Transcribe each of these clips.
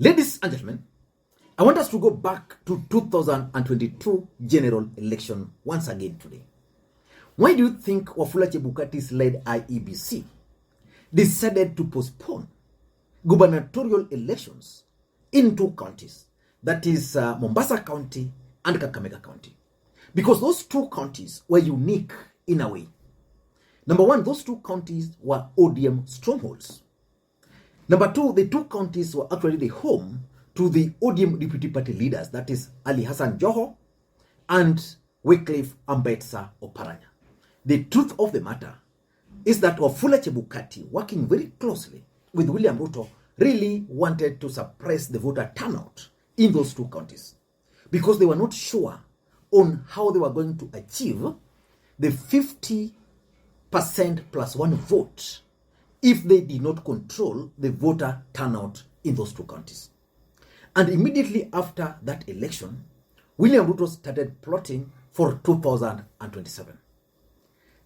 Ladies and gentlemen, I want us to go back to 2022 general election once again today. Why do you think Wafula Chebukati's led IEBC decided to postpone gubernatorial elections in two counties, that is Mombasa County and Kakamega County? Because those two counties were unique in a way. Number one, those two counties were ODM strongholds. Number two, the two counties were actually the home to the ODM deputy party leaders, that is Ali Hassan Joho and Wycliffe Ambetsa Oparanya. The truth of the matter is that Wafula Chebukati, working very closely with William Ruto, really wanted to suppress the voter turnout in those two counties because they were not sure on how they were going to achieve the 50% plus one vote if they did not control the voter turnout in those two counties. And immediately after that election, William Ruto started plotting for 2027.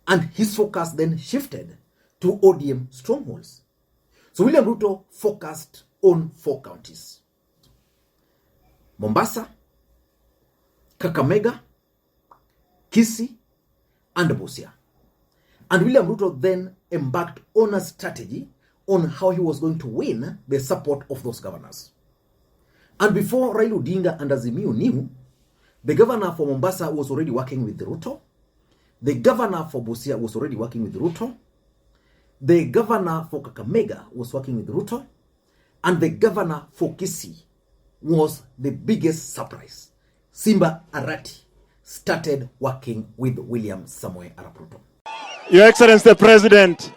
And his focus then shifted to ODM strongholds. So William Ruto focused on four counties: Mombasa, Kakamega, Kisii, and Busia. And William Ruto then embarked on a strategy on how he was going to win the support of those governors. And before Raila Odinga and Azimio knew, the governor for Mombasa was already working with Ruto. The governor for Busia was already working with Ruto. The governor for Kakamega was working with Ruto. And the governor for Kisii was the biggest surprise. Simba Arati started working with William Samoei Arap Ruto. Your Excellency the President,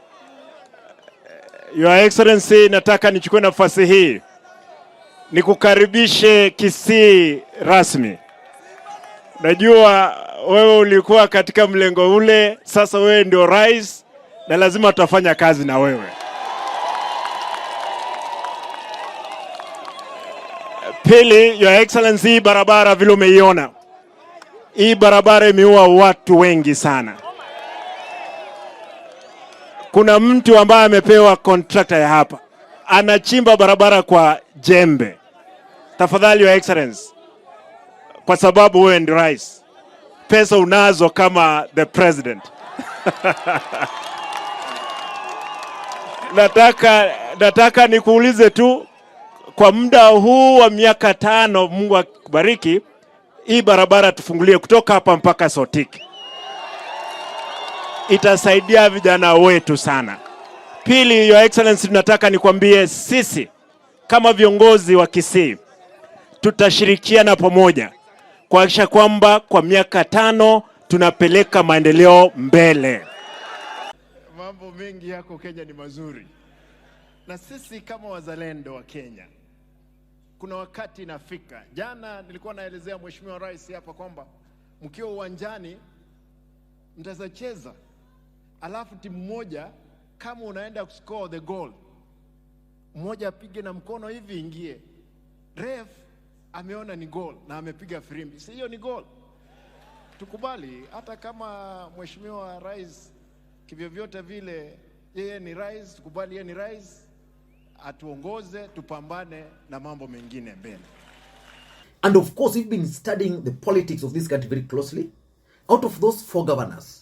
Your Excellency, nataka nichukue nafasi hii nikukaribishe Kisii rasmi. Najua wewe ulikuwa katika mlengo ule, sasa wewe ndio rais na lazima tutafanya kazi na wewe. Pili, Your Excellency, barabara vile umeiona, hii barabara imeua watu wengi sana. Kuna mtu ambaye amepewa contractor ya hapa, anachimba barabara kwa jembe. Tafadhali Your Excellency, kwa sababu wewe ndio rais, pesa unazo kama the president. Nataka nikuulize tu, kwa muda huu wa miaka 5, Mungu akubariki, hii barabara tufungulie kutoka hapa mpaka Sotiki. Itasaidia vijana wetu sana. Pili, Your Excellency, tunataka nikwambie sisi kama viongozi wa Kisii tutashirikiana pamoja kuhakikisha kwamba kwa miaka 5 tunapeleka maendeleo mbele. Mambo mengi yako Kenya ni mazuri. Na sisi kama wazalendo wa Kenya, kuna wakati inafika. Jana nilikuwa naelezea Mheshimiwa Rais hapa kwamba mkiwa uwanjani mtacheza, alafu timu moja kama unaenda kuscore the goal, mmoja apige na mkono hivi ingie. Ref ameona ni goal na amepiga firimbi. Si hiyo ni goal? Tukubali hata kama Mheshimiwa Rais kivyo vyote vile yeye ni rais, tukubali yeye ni rais, atuongoze, tupambane na mambo mengine mbele. And of course, we've been studying the politics of this country very closely. Out of those 4 governors,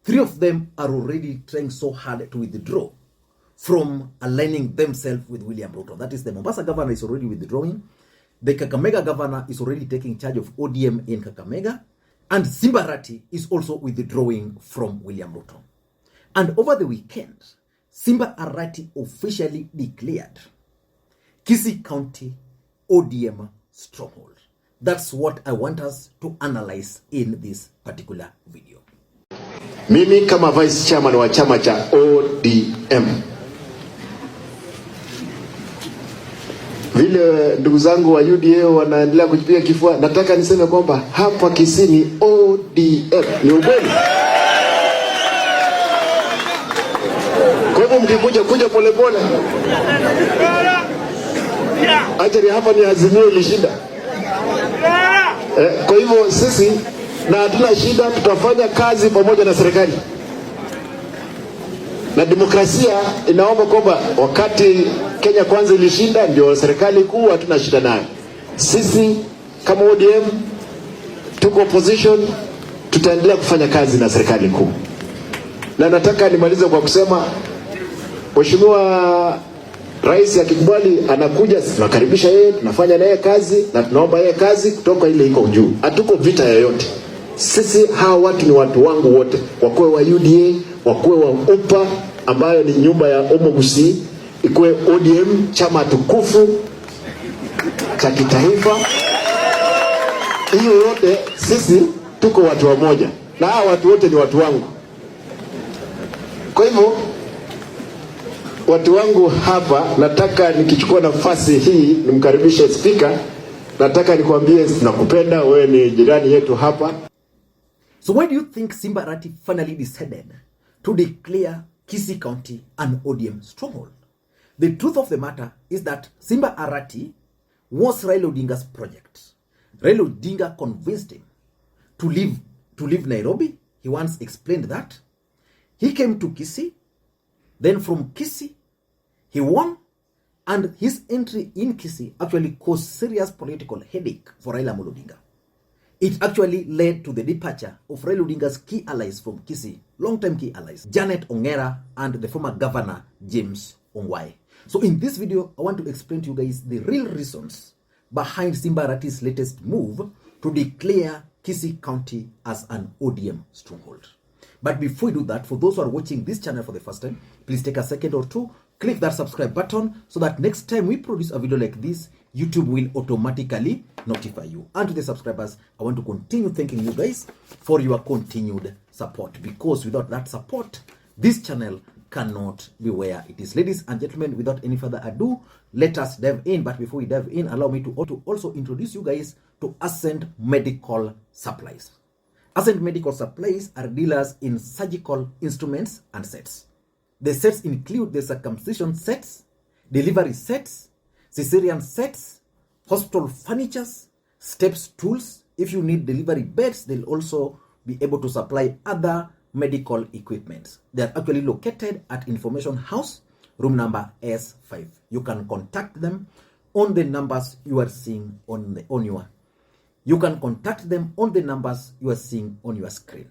3 of them are already trying so hard to withdraw from aligning themselves with William Ruto. That is, the Mombasa governor is already withdrawing. The Kakamega governor is already taking charge of ODM in Kakamega. And Simba Arati is also withdrawing from William Ruto. And over the weekend, Simba Arati officially declared Kisii County ODM stronghold. That's what I want us to analyze in this particular video. Mimi kama vice chairman wa chama cha ODM, vile ndugu zangu wa UDA wanaendelea kujipiga kifua, nataka niseme kwamba hapa Kisii ni ODM. Ni ukweli? Kwa hivyo mkikuja polepole. Ajari hapa ni Azimio ilishinda. Kwa hivyo sisi na hatuna shida, tutafanya kazi pamoja na serikali. Na demokrasia inaomba kwamba wakati Kenya Kwanza ilishinda, ndio serikali kuu, hatuna shida nayo. Sisi kama ODM tuko opposition, tutaendelea kufanya kazi na serikali kuu. Na nataka nimalize kwa kusema Mheshimiwa Rais akikubali anakuja, tunakaribisha yeye, tunafanya naye kazi na tunaomba yeye kazi kutoka ile iko juu. Hatuko vita yoyote. Sisi hawa watu ni watu wangu wote, wakuwe wa UDA, wakuwe wa UPA ambayo ni nyumba ya Omondi, ikuwe ODM chama tukufu cha kitaifa. Hiyo yote sisi tuko watu wamoja, na hawa watu wote ni watu wangu. Kwa hivyo watu wangu hapa, nataka nikichukua nafasi hii nimkaribishe speaker. Nataka nikwambie nakupenda, wewe ni jirani yetu hapa. So why do you think Simba Arati finally decided to declare Kisii County an ODM stronghold? The truth of the matter is that Simba Arati was Raila Odinga's project. Raila Odinga convinced him to leave Nairobi. He once explained that. He came to Kisii. Then from Kisii, he won, and his entry in Kisii actually caused serious political headache for Raila Odinga. It actually led to the departure of Raila Odinga's key allies from Kisii, long-time key allies, Janet Ongera and the former governor, James Ongwae. So in this video, I want to explain to you guys the real reasons behind Simba Arati's latest move to declare Kisii County as an ODM stronghold. But before we do that, for those who are watching this channel for the first time, please take a second or two, click that subscribe button so that next time we produce a video like this, YouTube will automatically notify you. And to the subscribers, I want to continue thanking you guys for your continued support, because without that support, this channel cannot be where it is. Ladies and gentlemen, without any further ado, let us dive in. But before we dive in, allow me to also introduce you guys to Ascent Medical Supplies. Ascent Medical Supplies are dealers in surgical instruments and sets. The sets include the circumcision sets, delivery sets, cesarean sets, hospital furnitures, steps tools. If you need delivery beds, they'll also be able to supply other medical equipment. They are actually located at Information House, room number S5. You can contact them on the numbers you are seeing You can contact them on the numbers you are seeing on your screen.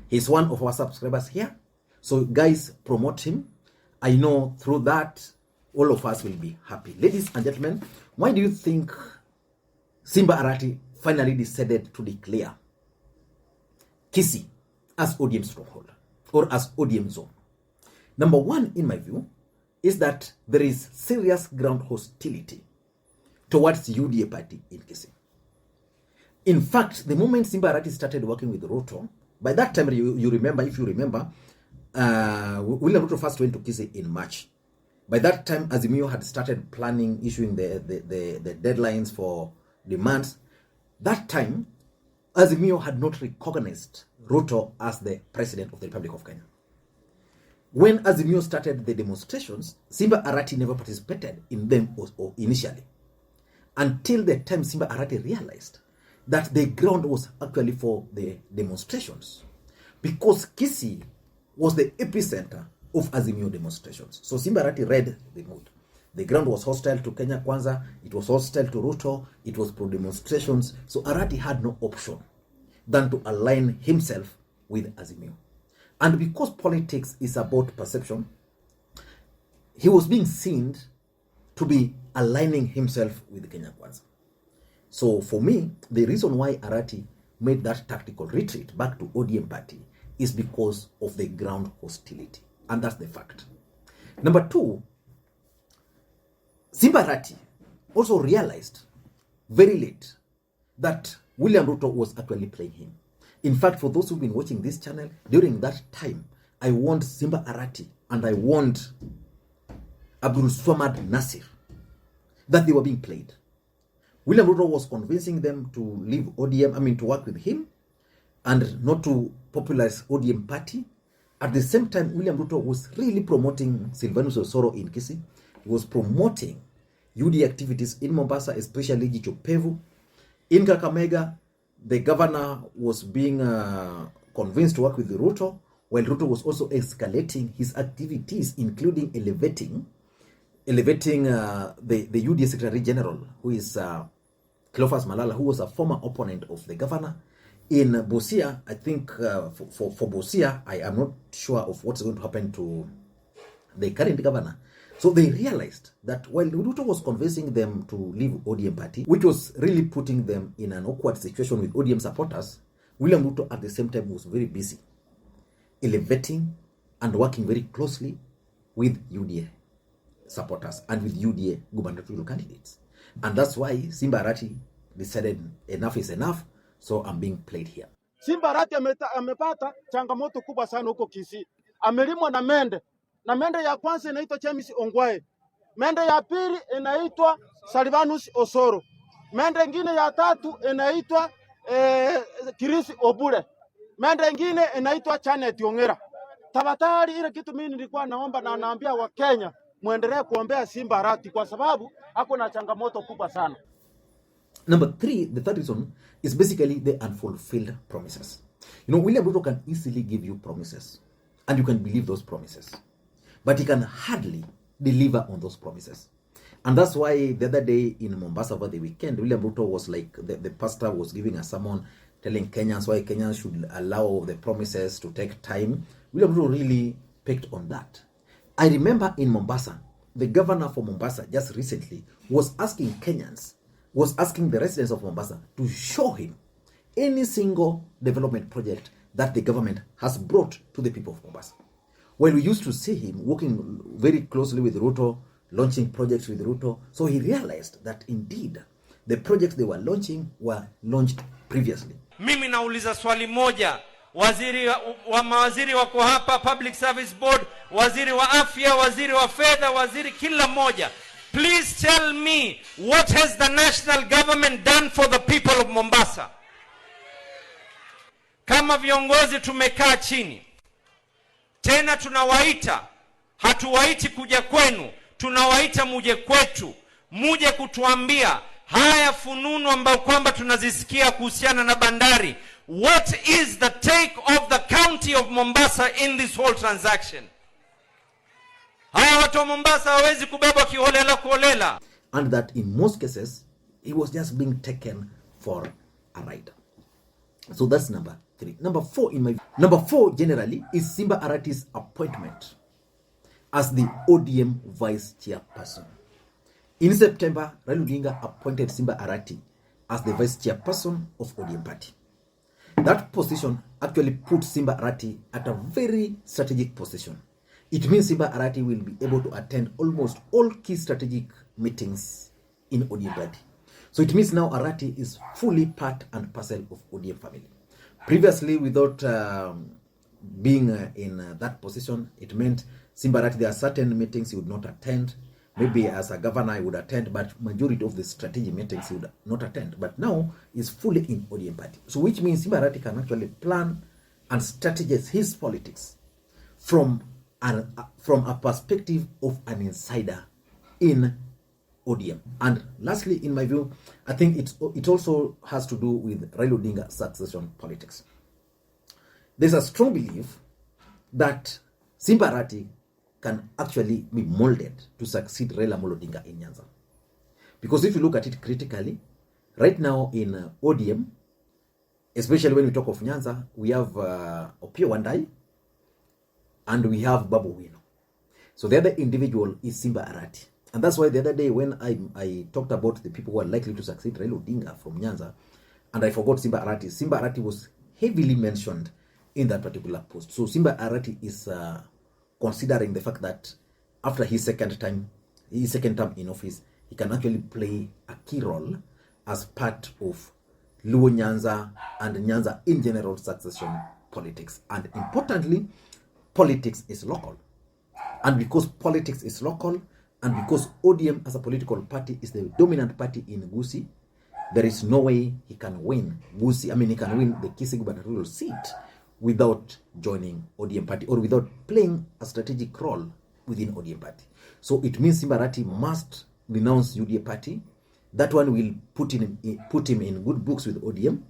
He's one of our subscribers here. So guys, promote him. I know through that, all of us will be happy. Ladies and gentlemen, why do you think Simba Arati finally decided to declare Kisii as ODM stronghold or as ODM zone? Number one, in my view, is that there is serious ground hostility towards UDA party in Kisii. In fact, the moment Simba Arati started working with Ruto, by that time, you remember, if you remember, William Ruto first went to Kisii in March. By that time, Azimio had started planning, issuing the deadlines for demands. That time, Azimio had not recognized Ruto as the president of the Republic of Kenya. When Azimio started the demonstrations, Simba Arati never participated in them or initially, until the time Simba Arati realized that the ground was actually for the demonstrations, because Kisii was the epicenter of Azimio demonstrations. So Simba Arati read the mood. The ground was hostile to Kenya Kwanza, it was hostile to Ruto, it was pro demonstrations. So Arati had no option than to align himself with Azimio. And because politics is about perception, he was being seen to be aligning himself with Kenya Kwanza. So for me, the reason why Arati made that tactical retreat back to ODM party is because of the ground hostility. And that's the fact. Number two, Simba Arati also realized very late that William Ruto was actually playing him. In fact, for those who've been watching this channel, during that time, I warned Simba Arati and I warned Abdul Swamad Nasir that they were being played. William Ruto was convincing them to leave ODM, to work with him and not to popularize ODM party. At the same time, William Ruto was really promoting Sylvanus Osoro in Kisii. He was promoting UD activities in Mombasa, especially Jicho Pevu. In Kakamega, the governor was being convinced to work with the Ruto, while Ruto was also escalating his activities, including elevating the UDA Secretary General, who is Cleophas Malala, who was a former opponent of the governor in Busia. I think for Busia, I am not sure of what's going to happen to the current governor. So they realized that while Ruto was convincing them to leave ODM party, which was really putting them in an awkward situation with ODM supporters, William Ruto at the same time was very busy elevating and working very closely with UDA supporters and with UDA gubernatorial candidates. And that's why Simba Arati decided enough is enough, so I'm being played here. Simba Arati amepata changamoto kubwa sana huko Kisii. Amelimwa na mende. Na mende ya kwanza inaitwa James Ongwae. Mende ya pili inaitwa Salvanus Osoro. Mende ingine ya tatu inaitwa Kirisi Obure. Mende ingine inaitwa Janet Ongera. Tafadhali ile kitu mimi nilikuwa naomba na naambia wa Kenya muendelee kuombea Simba Arati kwa sababu hako na changamoto kubwa sana. Number 3, the third reason is basically the unfulfilled promises. You know, William Ruto can easily give you promises and you can believe those promises, but he can hardly deliver on those promises. And that's why the other day in Mombasa over the weekend, William Ruto was like, the pastor was giving a sermon telling Kenyans why Kenyans should allow the promises to take time. William Ruto really picked on that. I remember in Mombasa, the governor for Mombasa just recently was asking the residents of Mombasa to show him any single development project that the government has brought to the people of Mombasa. Well, we used to see him working very closely with Ruto, launching projects with Ruto. So he realized that indeed the projects they were launching were launched previously. Mimi nauliza swali moja, mawaziri wako hapa, Public Service Board, waziri wa afya, waziri wa fedha, waziri kila moja. Please tell me, what has the national government done for the people of Mombasa? Kama viongozi tumekaa chini. Tena tunawaita, hatuwaiti kuja kwenu, tunawaita muje kwetu, muje kutuambia haya fununu ambao kwamba tunazisikia kuhusiana na bandari. What is the take of the county of Mombasa in this whole transaction? Haya watu wa Mombasa hawezi kubebwa kiholela kuholela. And that in most cases, he was just being taken for a ride. So that's number 3. Number 4 generally is Simba Arati's appointment as the ODM vice chairperson. In September, Raila Odinga appointed Simba Arati as the vice chairperson of ODM party. That position actually put Simba Arati at a very strategic position. It means Simba Arati will be able to attend almost all key strategic meetings in ODM party. So it means now Arati is fully part and parcel of ODM family. Previously, without being in that position, it meant Simba Arati, there are certain meetings he would not attend. Maybe as a governor he would attend, but majority of the strategic meetings he would not attend. But now he's fully in ODM party. So which means Simba Arati can actually plan and strategize his politics from a perspective of an insider in ODM. And lastly, in my view, I think it also has to do with Raila Odinga succession politics. There's a strong belief that Simba Arati can actually be molded to succeed Raila Odinga in Nyanza. Because if you look at it critically, right now in ODM, especially when we talk of Nyanza, we have Opiyo Wandayi and we have Babu Wino. So the other individual is Simba Arati. And that's why the other day when I talked about the people who are likely to succeed Raila Odinga from Nyanza, and I forgot Simba Arati was heavily mentioned in that particular post. So Simba Arati is considering the fact that after his second term in office, he can actually play a key role as part of Luo Nyanza and Nyanza in general succession politics. And importantly, politics is local. And because politics is local, and because ODM as a political party is the dominant party in Gusii, there is no way he can win Gusii. I mean, he can win the Kisii gubernatorial seat without joining ODM party or without playing a strategic role within ODM party. So it means Simba Arati must renounce UDA party. That one will put him in good books with ODM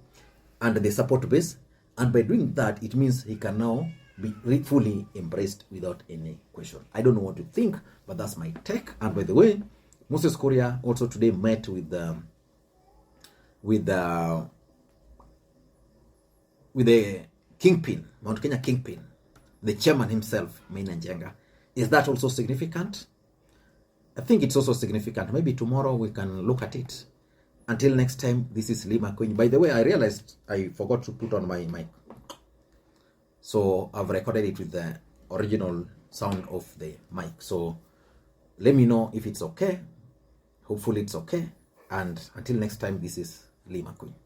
and the support base. And by doing that, it means he can now be fully embraced without any question. I don't know what you think, but that's my take. And by the way, Moses Kuria also today met with the kingpin, Mount Kenya kingpin, the chairman himself, Maina Njenga. Is that also significant? I think it's also significant. Maybe tomorrow we can look at it. Until next time, this is Lee Makwiny. By the way, I realized I forgot to put on my mic. So I've recorded it with the original sound of the mic. So let me know if it's okay. Hopefully it's okay. And until next time, this is Lee Makwiny.